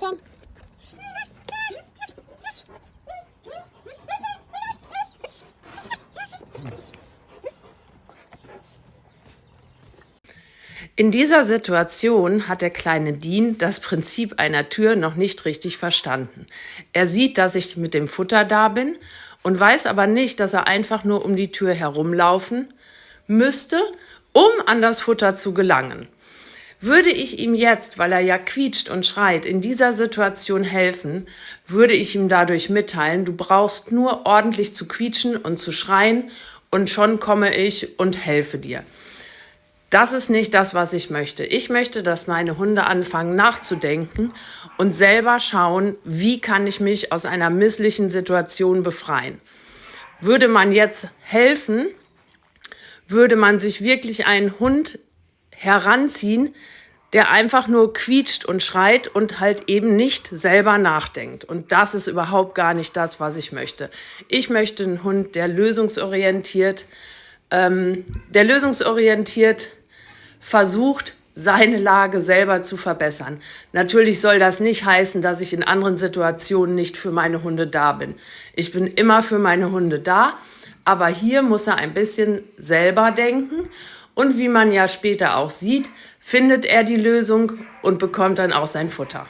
komm. In dieser Situation hat der kleine Dean das Prinzip einer Tür noch nicht richtig verstanden. Er sieht, dass ich mit dem Futter da bin und weiß aber nicht, dass er einfach nur um die Tür herumlaufen müsste, um an das Futter zu gelangen. Würde ich ihm jetzt, weil er ja quietscht und schreit, in dieser Situation helfen, würde ich ihm dadurch mitteilen, du brauchst nur ordentlich zu quietschen und zu schreien und schon komme ich und helfe dir. Das ist nicht das, was ich möchte. Ich möchte, dass meine Hunde anfangen nachzudenken und selber schauen, wie kann ich mich aus einer misslichen Situation befreien. Würde man jetzt helfen, würde man sich wirklich einen Hund heranziehen, der einfach nur quietscht und schreit und halt eben nicht selber nachdenkt. Und das ist überhaupt gar nicht das, was ich möchte. Ich möchte einen Hund, der lösungsorientiert versucht, seine Lage selber zu verbessern. Natürlich soll das nicht heißen, dass ich in anderen Situationen nicht für meine Hunde da bin. Ich bin immer für meine Hunde da, aber hier muss er ein bisschen selber denken. Und wie man ja später auch sieht, findet er die Lösung und bekommt dann auch sein Futter.